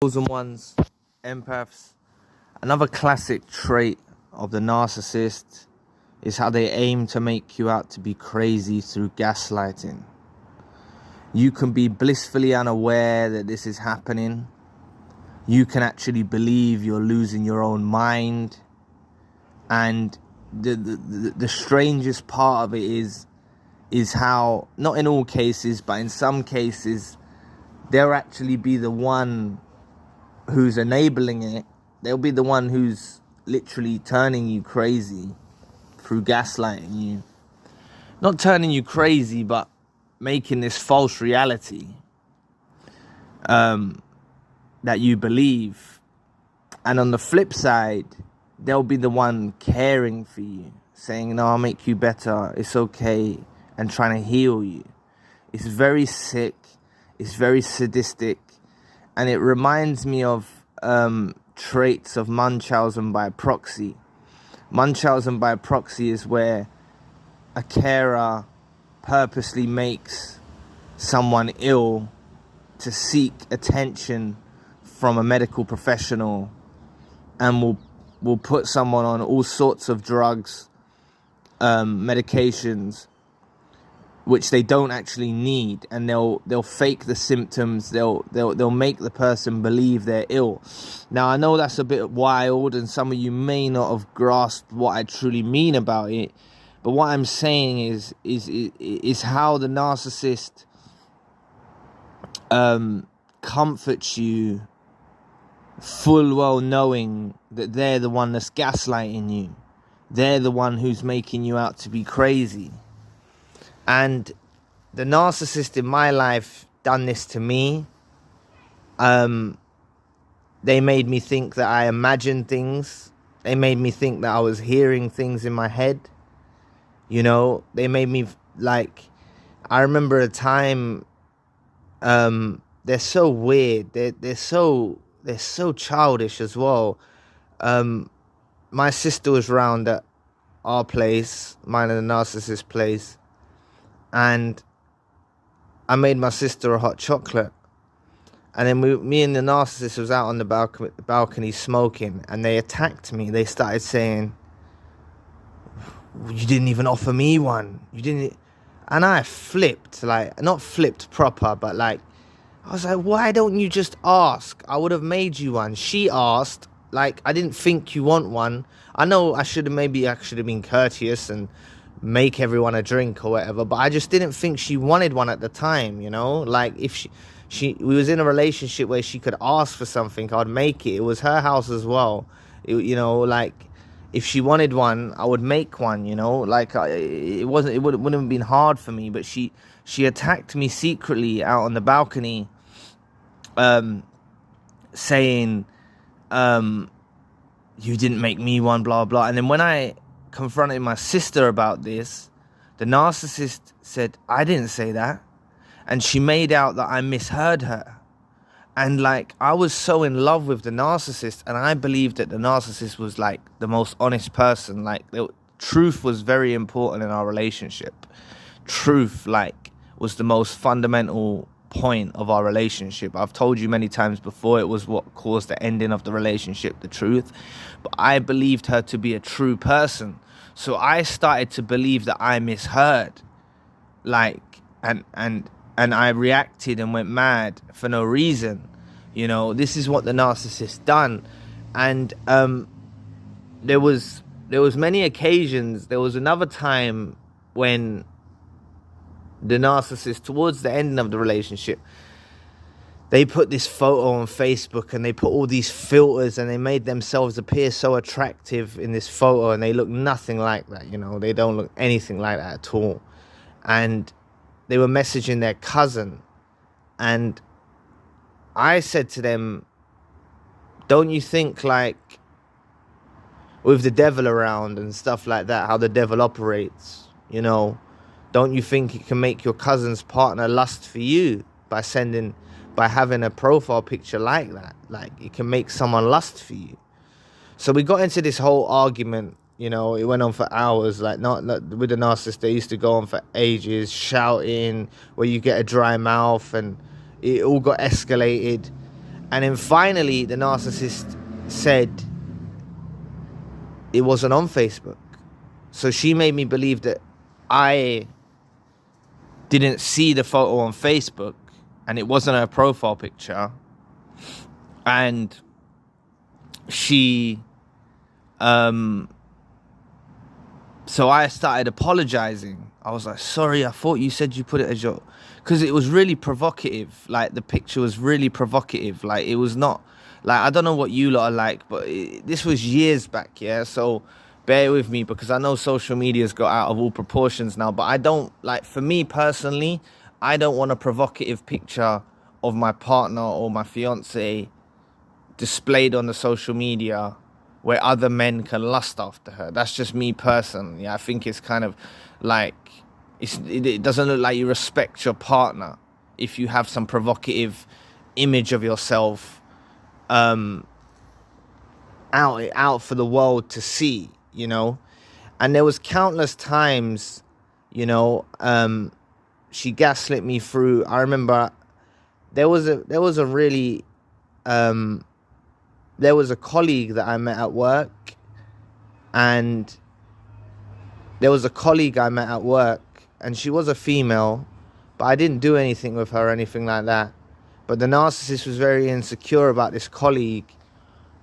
Chosen ones, empaths. Another classic trait of the narcissist is how they aim to make you out to be crazy through gaslighting. You can be blissfully unaware that this is happening. You can actually believe you're losing your own mind. And the strangest part of it is how, not in all cases, but in some cases, they'll actually be the one who's enabling it. They'll be the one who's literally turning you crazy through gaslighting you. Not turning you crazy, but making this false reality that you believe. And on the flip side, they'll be the one caring for you, saying, no, I'll make you better, it's okay, and trying to heal you. It's very sick, it's very sadistic, and it reminds me of traits of Munchausen by proxy. Munchausen by proxy is where a carer purposely makes someone ill to seek attention from a medical professional, and will put someone on all sorts of drugs, medications, which they don't actually need, and they'll fake the symptoms. They'll make the person believe they're ill. Now, I know that's a bit wild, and some of you may not have grasped what I truly mean about it. But what I'm saying is how the narcissist comforts you, full well knowing that they're the one that's gaslighting you. They're the one who's making you out to be crazy. And the narcissist in my life done this to me. They made me think that I imagined things. They made me think that I was hearing things in my head. You know, they made me I remember a time, they're so weird. They're so childish as well. My sister was round at our place, mine and the narcissist place, and I made my sister a hot chocolate. And then me and the narcissist was out on the balcony smoking, and they attacked me. They started saying, you didn't even offer me one. You didn't. And I flipped, not flipped proper, but I was like, why don't you just ask? I would have made you one. She asked, I didn't think you want one. I know I should have been courteous and make everyone a drink or whatever, but I just didn't think she wanted one at the time, you know? If we was in a relationship where she could ask for something, I'd make it. It was her house as well. If she wanted one, I would make one, you know? It wouldn't have been hard for me, but she attacked me secretly out on the balcony, saying, you didn't make me one, blah, blah. And then when I confronted my sister about this, the narcissist said, I didn't say that. And she made out that I misheard her. And I was so in love with the narcissist, and I believed that the narcissist was the most honest person. Truth was very important in our relationship. Truth was the most fundamental point of our relationship. I've told you many times before, it was what caused the ending of the relationship, the truth. But I believed her to be a true person. So I started to believe that I misheard. And I reacted and went mad for no reason. You know, this is what the narcissist done. And there was many occasions. There was another time when the narcissist, towards the end of the relationship, they put this photo on Facebook, and they put all these filters, and they made themselves appear so attractive in this photo, and they look nothing like that, you know. They don't look anything like that at all. And they were messaging their cousin, and I said to them, don't you think with the devil around and stuff like that, how the devil operates, you know, don't you think it can make your cousin's partner lust for you by having a profile picture like that? It can make someone lust for you. So we got into this whole argument. You know, it went on for hours. Not with the narcissist, they used to go on for ages, shouting, where you get a dry mouth, and it all got escalated. And then finally, the narcissist said it wasn't on Facebook. So she made me believe that I didn't see the photo on Facebook and it wasn't her profile picture. And she, so I started apologizing. I was like, sorry, I thought you said you put it as your, because it was really provocative. Like, the picture was really provocative. Like, it was not, like, I don't know what you lot are like, but this was years back, yeah? So bear with me, because I know social media's got out of all proportions now, but I don't, like, for me personally, I don't want a provocative picture of my partner or my fiance displayed on the social media where other men can lust after her. That's just me personally. I think it's kind of like, it doesn't look like you respect your partner if you have some provocative image of yourself out for the world to see, you know. And there was countless times, you know, she gaslit me through. I remember there was a colleague that I met at work, and she was a female, but I didn't do anything with her or anything like that. But the narcissist was very insecure about this colleague.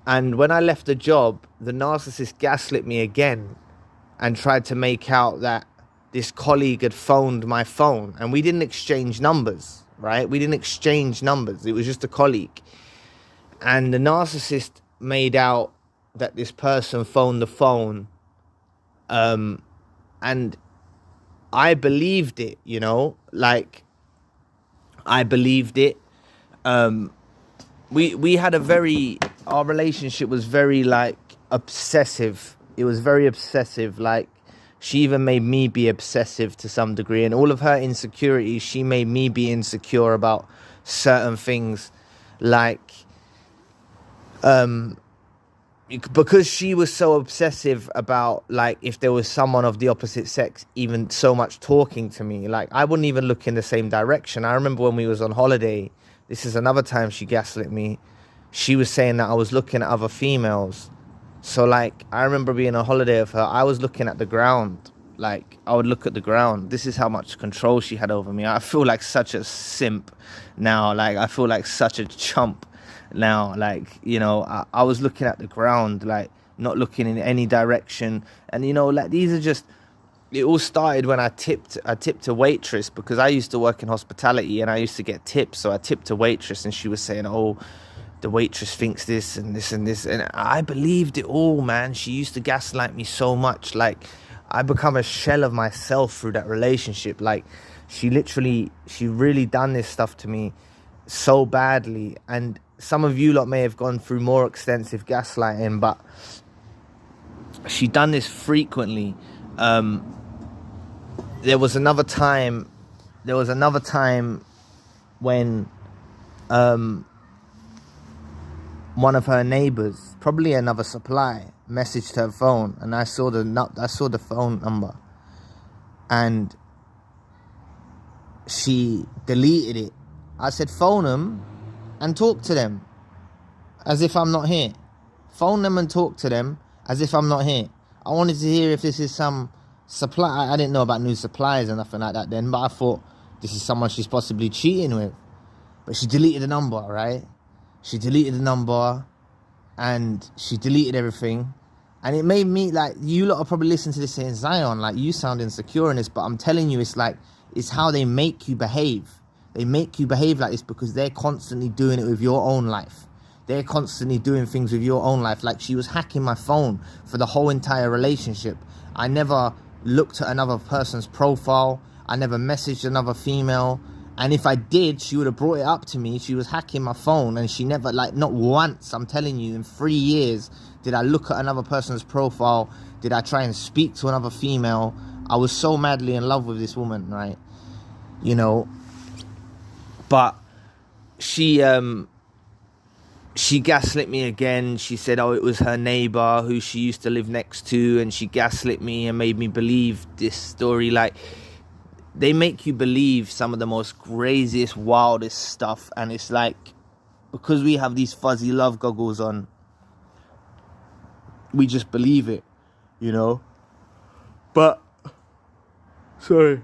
And when I left the job, the narcissist gaslit me again and tried to make out that this colleague had phoned my phone. And we didn't exchange numbers, right? We didn't exchange numbers. It was just a colleague. And the narcissist made out that this person phoned the phone. And I believed it, you know, like, I believed it. We had our relationship was very, like, obsessive. It was very obsessive. Like, she even made me be obsessive to some degree. And all of her insecurities, she made me be insecure about certain things. Like, because she was so obsessive about, like, if there was someone of the opposite sex even so much talking to me, like, I wouldn't even look in the same direction. I remember when we was on holiday, this is another time she gaslit me. She was saying that I was looking at other females. So, like, I remember being on holiday with her, I was looking at the ground. Like, I would look at the ground. This is how much control she had over me. I feel like such a simp now. Like, I feel like such a chump now. Like, you know, I was looking at the ground, like, not looking in any direction. And, you know, like, these are just, it all started when I tipped a waitress, because I used to work in hospitality and I used to get tips. So I tipped a waitress and she was saying, oh, the waitress thinks this and this and this. And I believed it all, man. She used to gaslight me so much. Like, I become a shell of myself through that relationship. Like, she really done this stuff to me so badly. And some of you lot may have gone through more extensive gaslighting, but she done this frequently. There was another time when one of her neighbors, probably another supply, messaged her phone, and I saw the phone number, and she deleted it. I said, phone them and talk to them as if I'm not here. Phone them and talk to them as if I'm not here. I wanted to hear if this is some supply. I didn't know about new suppliers or nothing like that then, but I thought this is someone she's possibly cheating with. But she deleted the number, right? She deleted the number and she deleted everything. And it made me, like, you lot are probably listening to this saying, Zion, like, you sound insecure in this, but I'm telling you, it's like, it's how they make you behave. They make you behave like this because they're constantly doing it with your own life. They're constantly doing things with your own life. Like, she was hacking my phone for the whole entire relationship. I never looked at another person's profile. I never messaged another female. And if I did, she would have brought it up to me. She was hacking my phone, and she never, like, not once, I'm telling you, in 3 years, did I look at another person's profile. Did I try and speak to another female? I was so madly in love with this woman, right? You know, but she gaslit me again. She said, oh, it was her neighbor who she used to live next to, and she gaslit me and made me believe this story. Like, they make you believe some of the most craziest, wildest stuff, and it's like, because we have these fuzzy love goggles on, we just believe it, you know. But sorry,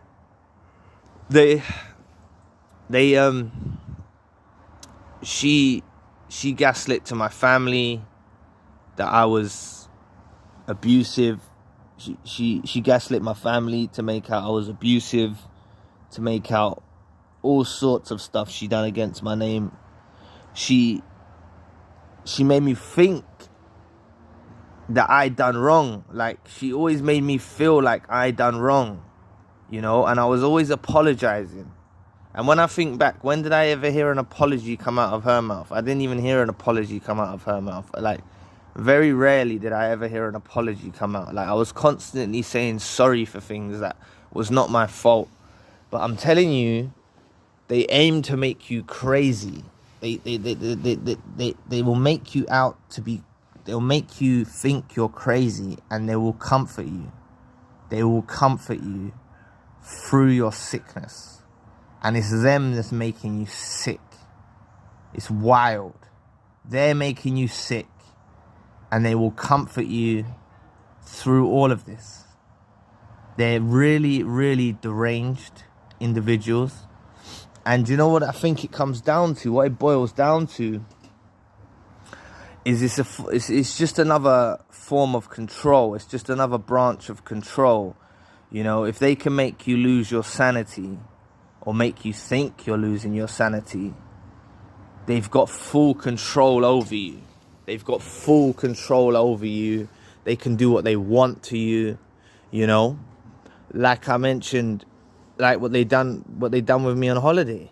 she gaslit to my family that I was abusive. She gaslit my family to make out I was abusive, to make out all sorts of stuff she done against my name. She made me think that I done wrong. Like, she always made me feel like I done wrong, you know, and I was always apologizing. And when I think back, when did I ever hear an apology come out of her mouth? I didn't even hear an apology come out of her mouth. Like, very rarely did I ever hear an apology come out. Like, I was constantly saying sorry for things that was not my fault. But I'm telling you, they aim to make you crazy. They will make you out to be, they'll make you think you're crazy, and they will comfort you. They will comfort you through your sickness. And it's them that's making you sick. It's wild. They're making you sick, and they will comfort you through all of this. They're really, really deranged individuals. And you know what I think it comes down to? What it boils down to is it's just another form of control. It's just another branch of control. You know, if they can make you lose your sanity, or make you think you're losing your sanity, they've got full control over you. They've got full control over you. They can do what they want to you, you know. Like I mentioned, like what they done with me on holiday.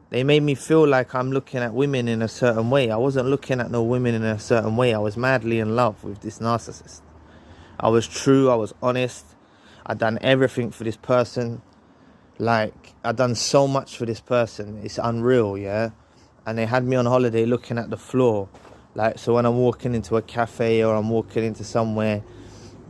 They made me feel like I'm looking at women in a certain way. I wasn't looking at no women in a certain way. I was madly in love with this narcissist. I was true. I was honest. I'd done everything for this person. Like, I'd done so much for this person. It's unreal, yeah? And they had me on holiday looking at the floor. Like, so when I'm walking into a cafe or I'm walking into somewhere,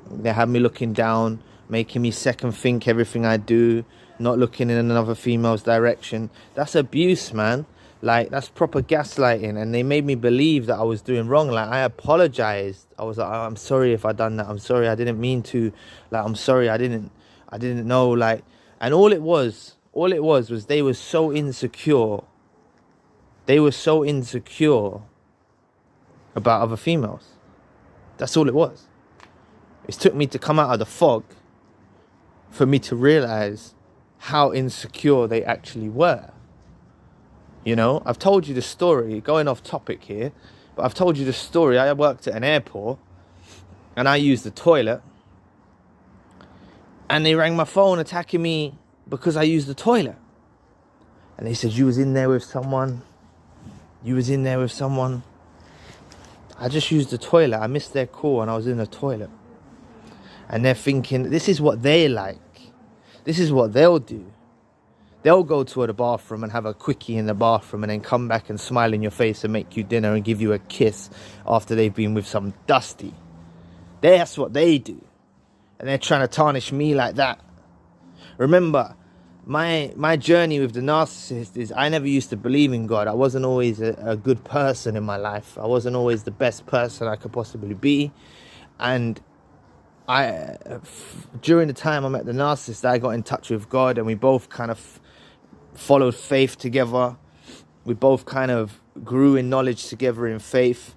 they had me looking down, making me second think everything I do, not looking in another female's direction. That's abuse, man. Like, that's proper gaslighting. And they made me believe that I was doing wrong. Like, I apologized. I was like, oh, I'm sorry if I done that. I'm sorry, I didn't mean to. Like, I'm sorry, I didn't know. Like, and all it was they were so insecure. They were so insecure about other females. That's all it was. It took me to come out of the fog for me to realize how insecure they actually were. You know, I've told you the story, going off topic here, but I've told you the story. I worked at an airport and I used the toilet, and they rang my phone attacking me because I used the toilet. And they said, you was in there with someone. You was in there with someone. I just used the toilet. I missed their call and I was in the toilet. And they're thinking, this is what they like. This is what they'll do. They'll go to the bathroom and have a quickie in the bathroom and then come back and smile in your face and make you dinner and give you a kiss after they've been with some dusty. That's what they do. And they're trying to tarnish me like that. Remember, my journey with the narcissist is I never used to believe in God. I wasn't always a good person in my life. I wasn't always the best person I could possibly be. And during the time I met the narcissist, I got in touch with God, and we both kind of followed faith together. We both kind of grew in knowledge together in faith,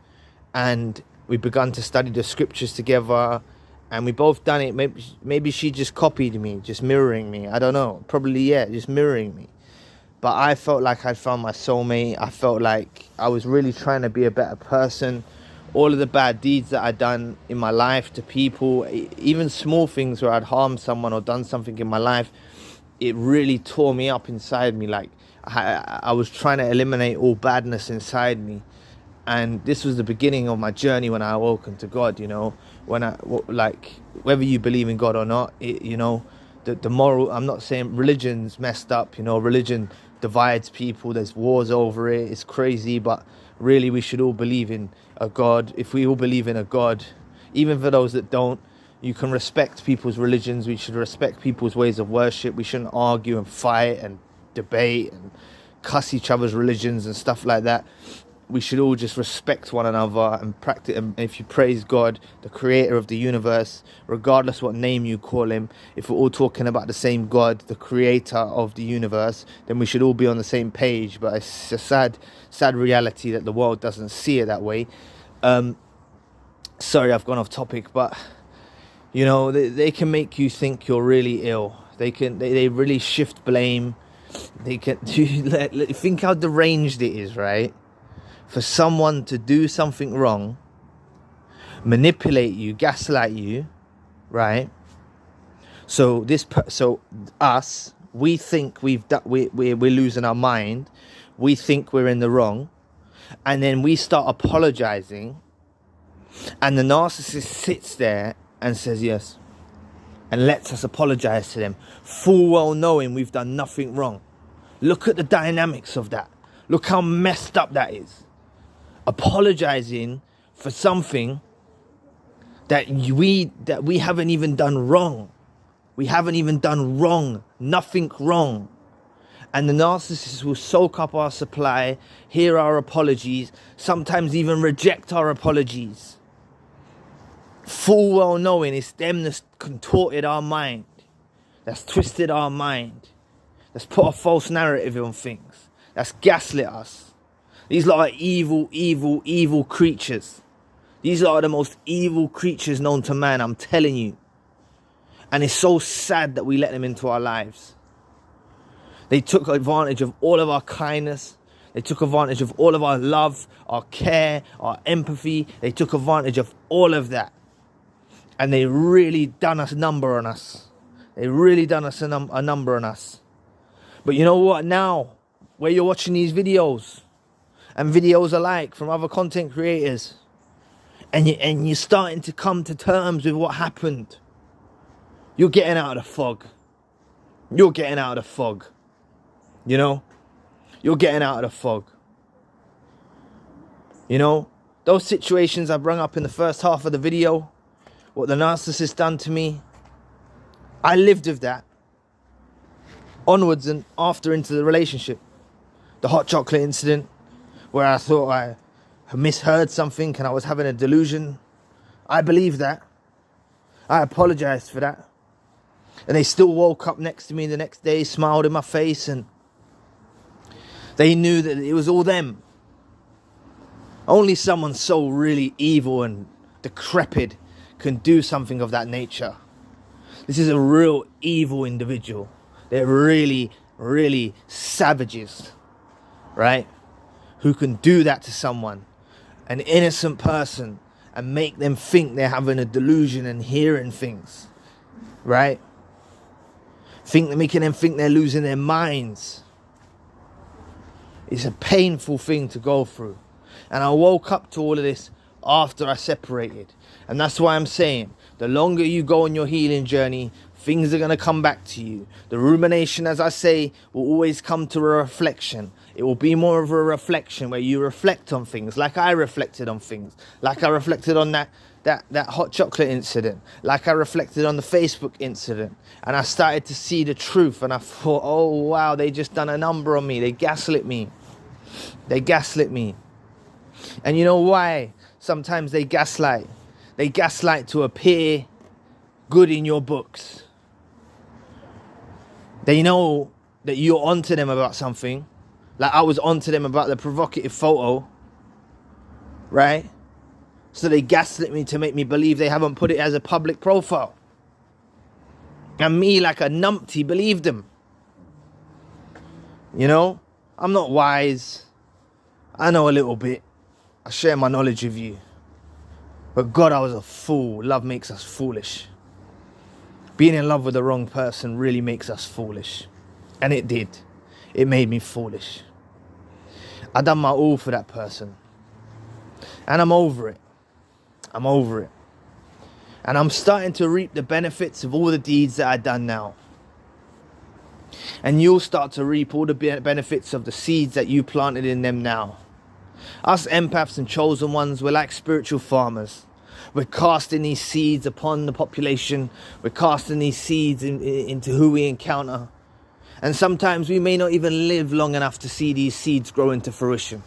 and we began to study the scriptures together, and we both done it. Maybe she just copied me, just mirroring me. I don't know. Probably, yeah, just mirroring me. But I felt like I'd found my soulmate. I felt like I was really trying to be a better person. All of the bad deeds that I'd done in my life to people, even small things where I'd harmed someone or done something in my life, it really tore me up inside me. Like, I was trying to eliminate all badness inside me. And this was the beginning of my journey when I awoken to God, you know. Like, whether you believe in God or not, you know, the moral, I'm not saying religion's messed up, you know, religion divides people, there's wars over it, it's crazy, but really we should all believe in a God. If we all believe in a God, even for those that don't, you can respect people's religions, we should respect people's ways of worship, we shouldn't argue and fight and debate and cuss each other's religions and stuff like that. we should all just respect one another and practice. And if you praise God, the creator of the universe, regardless what name you call him, if we're all talking about the same God, the creator of the universe, then we should all be on the same page. But it's a sad reality that the world doesn't see it that way. Sorry, I've gone off topic, but you know, they can make you think you're really ill. They really shift blame. They can think how deranged it is, right? For someone to do something wrong, manipulate you, gaslight you, right? So us, we think we're losing our mind. We think we're in the wrong, and then we start apologizing, and the narcissist sits there and says yes, and lets us apologize to them, full well knowing we've done nothing wrong. Look at the dynamics of that. Look how messed up that is. Apologizing for something that we haven't even done wrong. We haven't even done wrong. Nothing wrong. And the narcissist will soak up our supply, hear our apologies, sometimes even reject our apologies. Full well knowing it's them that's contorted our mind, that's twisted our mind, that's put a false narrative on things, that's gaslit us. These lot are evil, evil, evil creatures. These lot are the most evil creatures known to man, I'm telling you. And it's so sad that we let them into our lives. They took advantage of all of our kindness. They took advantage of all of our love, our care, our empathy. They took advantage of all of that. And they really done us a number on us. They really done us a number on us. But you know what now? Where you're watching these videos, and videos alike from other content creators, and you're starting to come to terms with what happened, you're getting out of the fog. You're getting out of the fog. You know? You're getting out of the fog. You know? Those situations I brought up in the first half of the video, what the narcissist done to me, I lived with that. Onwards and after into the relationship. The hot chocolate incident, where I thought I misheard something and I was having a delusion. I believed that. I apologized for that. And they still woke up next to me the next day, smiled in my face, and they knew that it was all them. Only someone so really evil and decrepit can do something of that nature. This is a real evil individual. They're really, really savages, right? Who can do that to someone, an innocent person, and make them think they're having a delusion and hearing things, right? Making them think they're losing their minds. It's a painful thing to go through. And I woke up to all of this after I separated. And that's why I'm saying, the longer you go on your healing journey, things are going to come back to you. The rumination, as I say, will always come to a reflection. It will be more of a reflection where you reflect on things, like I reflected on things, like I reflected on that hot chocolate incident, like I reflected on the Facebook incident, and I started to see the truth, and I thought, oh wow, they just done a number on me. They gaslit me. They gaslit me. And you know why? Sometimes they gaslight. They gaslight to appear good in your books. They know that you're onto them about something. Like I was onto them about the provocative photo, right? So they gaslit me to make me believe they haven't put it as a public profile. And me, like a numpty, believed them. You know? I'm not wise. I know a little bit. I share my knowledge with you. But God, I was a fool. Love makes us foolish. Being in love with the wrong person really makes us foolish. And it did. It made me foolish. I done my all for that person. And I'm over it. I'm over it. And I'm starting to reap the benefits of all the deeds that I've done now. And you'll start to reap all the benefits of the seeds that you planted in them now. Us empaths and chosen ones, we're like spiritual farmers. We're casting these seeds upon the population. We're casting these seeds into who we encounter. And sometimes we may not even live long enough to see these seeds grow into fruition.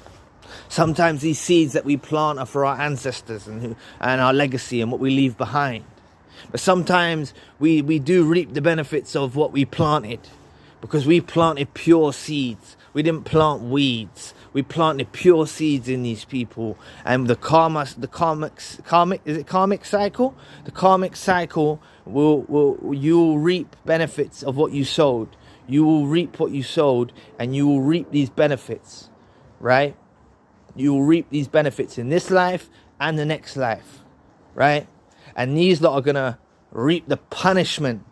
Sometimes these seeds that we plant are for our ancestors and our legacy and what we leave behind. But sometimes we do reap the benefits of what we planted, because we planted pure seeds. We didn't plant weeds. We planted pure seeds in these people, and the karmic cycle? The karmic cycle you'll reap benefits of what you sowed. You will reap what you sowed, and you will reap these benefits, right? You will reap these benefits in this life and the next life, right? And these lot are gonna reap the punishment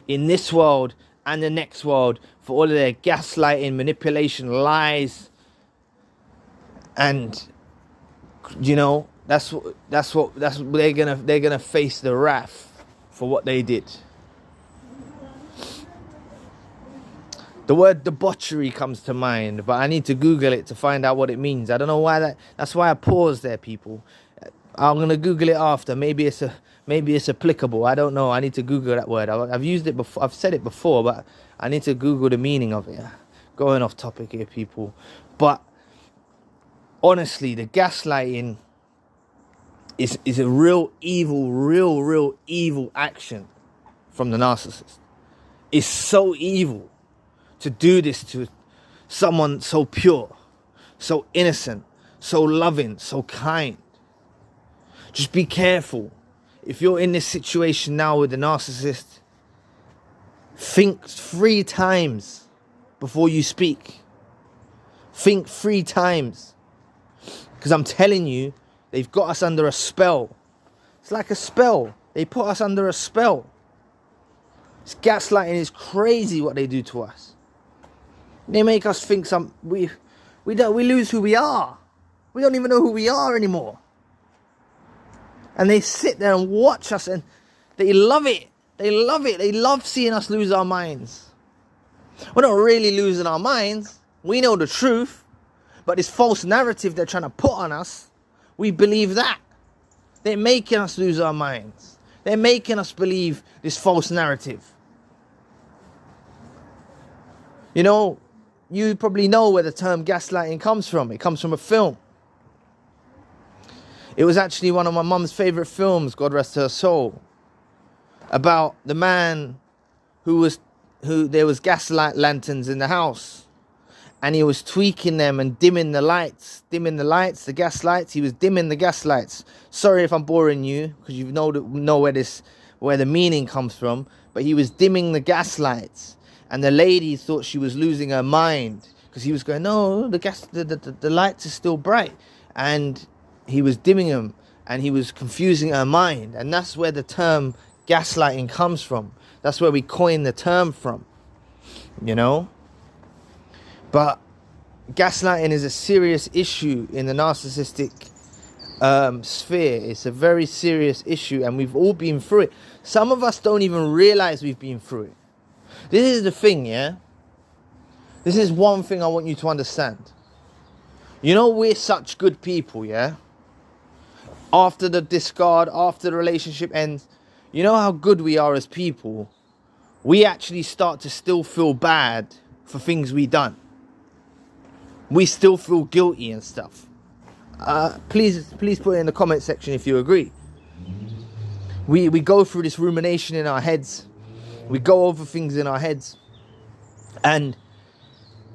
in this world and the next world for all of their gaslighting, manipulation, lies. And you know, that's what they're gonna face the wrath for what they did. The word debauchery comes to mind, but I need to Google it to find out what it means. I don't know why that's why I paused there, people. I'm gonna Google it after. Maybe it's applicable. I don't know. I need to Google that word. I've used it before. I've said it before, but I need to Google the meaning of it. Going off topic here, people. But honestly, the gaslighting is a real evil action from the narcissist. It's so evil to do this to someone so pure, so innocent, so loving, so kind. Just be careful. If you're in this situation now with the narcissist, think 3 times before you speak. Think 3 times. Because I'm telling you, they've got us under a spell. It's like a spell. They put us under a spell. This gaslighting is crazy what they do to us. They make us think we lose who we are. We don't even know who we are anymore. And they sit there and watch us, and they love it. They love it. They love seeing us lose our minds. We're not really losing our minds. We know the truth. But this false narrative they're trying to put on us, we believe that. They're making us lose our minds. They're making us believe this false narrative. You know, you probably know where the term gaslighting comes from. It comes from a film. It was actually one of my mum's favourite films, God rest her soul, about the man who there was gaslight lanterns in the house, and he was tweaking them and dimming the lights, the gas lights. He was dimming the gas lights. Sorry if I'm boring you, because you know where the meaning comes from, but he was dimming the gas lights, and the lady thought she was losing her mind, because he was going, no, the lights are still bright, and he was dimming them, and he was confusing her mind. And that's where the term gaslighting comes from. That's where we coined the term from, you know. But gaslighting is a serious issue in the narcissistic sphere. It's a very serious issue, and we've all been through it. Some of us don't even realize we've been through it. This is the thing, yeah? This is one thing I want you to understand. You know, we're such good people, yeah? After the discard, after the relationship ends, you know how good we are as people? We actually start to still feel bad for things we done. We still feel guilty and stuff. Please put it in the comment section if you agree. We go through this rumination in our heads. We go over things in our heads. And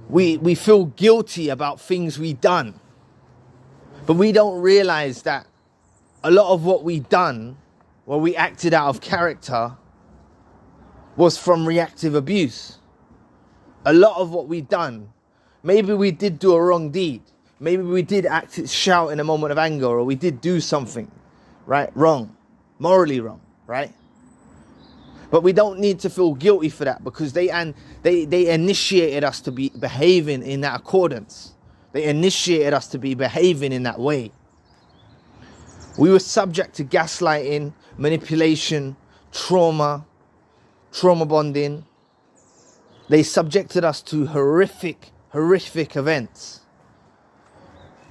we feel guilty about things we done. But we don't realize that a lot of what we done, where we acted out of character, was from reactive abuse. A lot of what we done, maybe we did do a wrong deed. Maybe we did shout in a moment of anger, or we did do something, right? Wrong, morally wrong, right? But we don't need to feel guilty for that, because they initiated us to be behaving in that accordance. They initiated us to be behaving in that way. We were subject to gaslighting, manipulation, trauma bonding. They subjected us to horrific events.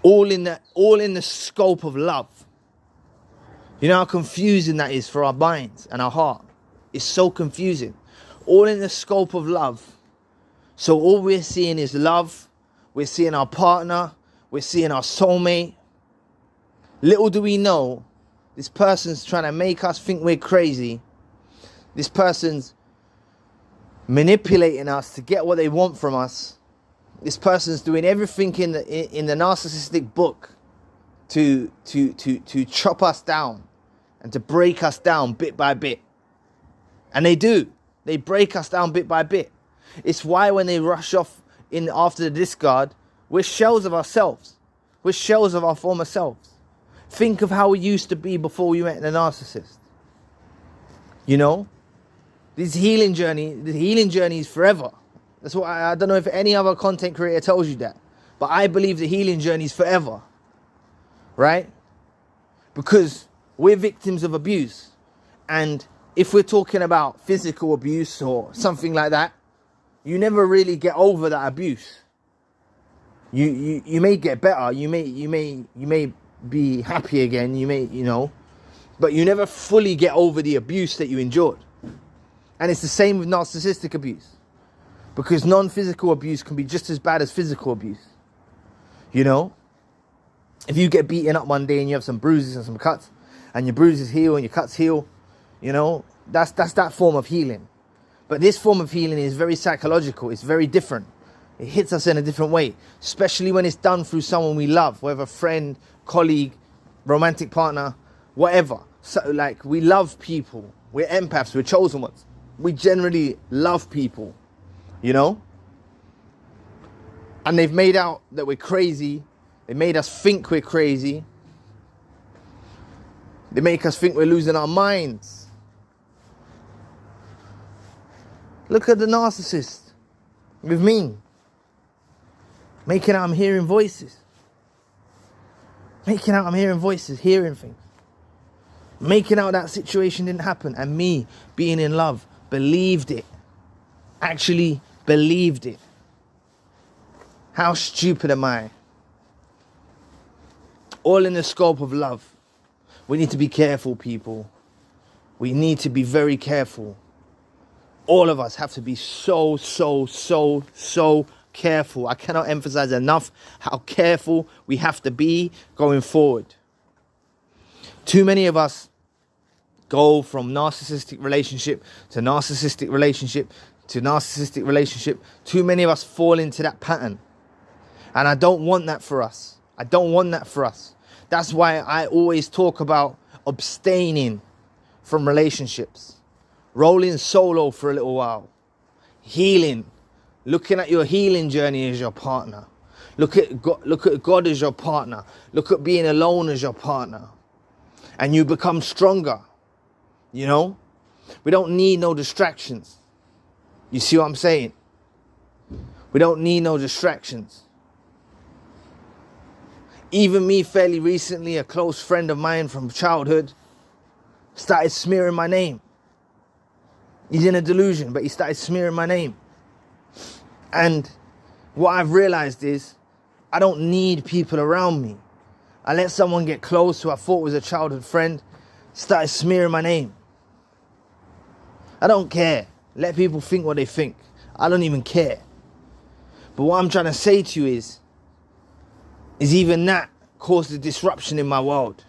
All in the scope of love. You know how confusing that is for our minds and our heart. It's so confusing. All in the scope of love. So all we're seeing is love. We're seeing our partner. we're seeing our soulmate. Little do we know, this person's trying to make us think we're crazy. This person's manipulating us to get what they want from us. This person's doing everything in the narcissistic book to chop us down and to break us down bit by bit. And they do. They break us down bit by bit. It's why when they rush off in after the discard, we're shells of ourselves. We're shells of our former selves. Think of how we used to be before you met the narcissist. You know? The healing journey is forever. That's what I don't know if any other content creator tells you that. But I believe the healing journey is forever. Right? Because we're victims of abuse. And if we're talking about physical abuse or something like that, you never really get over that abuse. You may get better, you may be happy again, you may, but you never fully get over the abuse that you endured. And it's the same with narcissistic abuse. Because non-physical abuse can be just as bad as physical abuse. If you get beaten up one day and you have some bruises and some cuts, and your bruises heal and your cuts heal, that's that form of healing. But this form of healing is very psychological. It's very different. It hits us in a different way, especially when it's done through someone we love, whether friend, colleague, romantic partner, whatever. So, we love people. We're empaths. We're chosen ones. We generally love people, And they've made out that we're crazy. They made us think we're crazy. They make us think we're losing our minds. Look at the narcissist with me. Making out I'm hearing voices. Making out I'm hearing voices, hearing things. Making out that situation didn't happen. And me, being in love, believed it. Actually believed it. How stupid am I? All in the scope of love. We need to be careful, people. We need to be very careful. All of us have to be so careful. I cannot emphasize enough how careful we have to be going forward. Too many of us go from narcissistic relationship to narcissistic relationship to narcissistic relationship. Too many of us fall into that pattern. And I don't want that for us. I don't want that for us. That's why I always talk about abstaining from relationships. Rolling solo for a little while. Healing. Looking at your healing journey as your partner. Look at God as your partner. Look at being alone as your partner. And you become stronger. We don't need no distractions. You see what I'm saying? We don't need no distractions. Even me, fairly recently, a close friend of mine from childhood started smearing my name. He's in a delusion, but he started smearing my name. And what I've realized is I don't need people around me. I let someone get close who I thought was a childhood friend, started smearing my name. I don't care. Let people think what they think. I don't even care. But what I'm trying to say to you is even that caused a disruption in my world.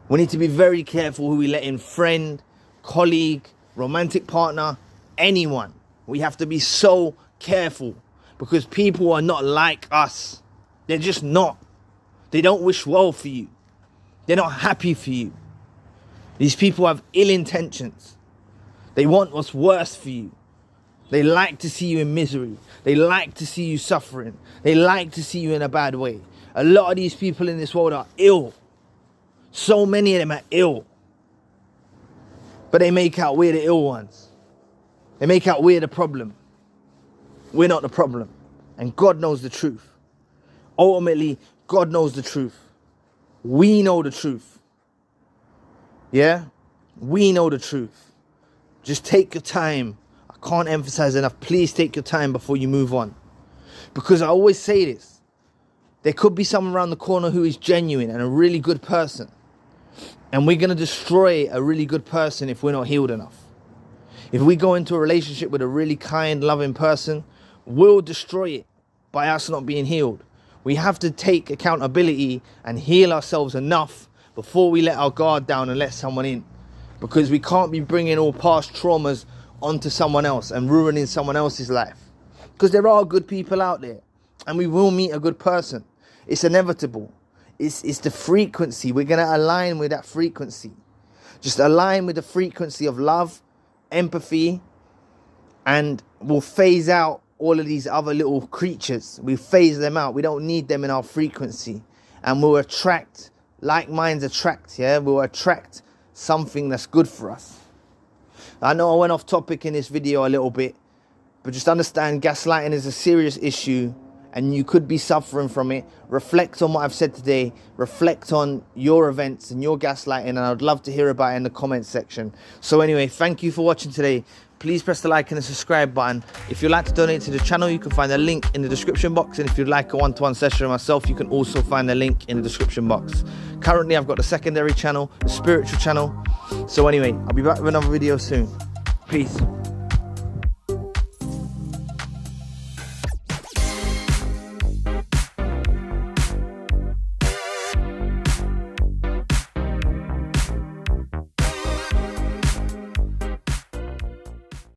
We need to be very careful who we let in, friend, colleague, romantic partner, anyone. We have to be so careful because people are not like us. They're just not. They don't wish well for you. They're not happy for you. These people have ill intentions. They want what's worse for you. They like to see you in misery. They like to see you suffering. They like to see you in a bad way. A lot of these people in this world are ill. So many of them are ill. But they make out we're the ill ones. They make out we're the problem. We're not the problem. And God knows the truth. Ultimately, God knows the truth. We know the truth. Yeah? We know the truth. Just take your time. I can't emphasize enough. Please take your time before you move on. Because I always say this. There could be someone around the corner who is genuine and a really good person. And we're going to destroy a really good person if we're not healed enough. If we go into a relationship with a really kind, loving person, we'll destroy it by us not being healed. We have to take accountability and heal ourselves enough before we let our guard down and let someone in. Because we can't be bringing all past traumas onto someone else and ruining someone else's life. Because there are good people out there, and we will meet a good person. It's inevitable. It's the frequency. We're going to align with that frequency. Just align with the frequency of love, empathy, and we'll phase out all of these other little creatures. We phase them out. We don't need them in our frequency. And we'll attract, like minds attract, yeah? We'll attract something that's good for us. I know I went off topic in this video a little bit, but just understand gaslighting is a serious issue and you could be suffering from it. Reflect on what I've said today. Reflect on your events and your gaslighting, and I'd love to hear about it in the comments section. So anyway, thank you for watching today. Please press the like and the subscribe button. If you'd like to donate to the channel, you can find the link in the description box. And if you'd like a one-to-one session with myself, you can also find the link in the description box. Currently, I've got the secondary channel, the spiritual channel. So anyway, I'll be back with another video soon. Peace.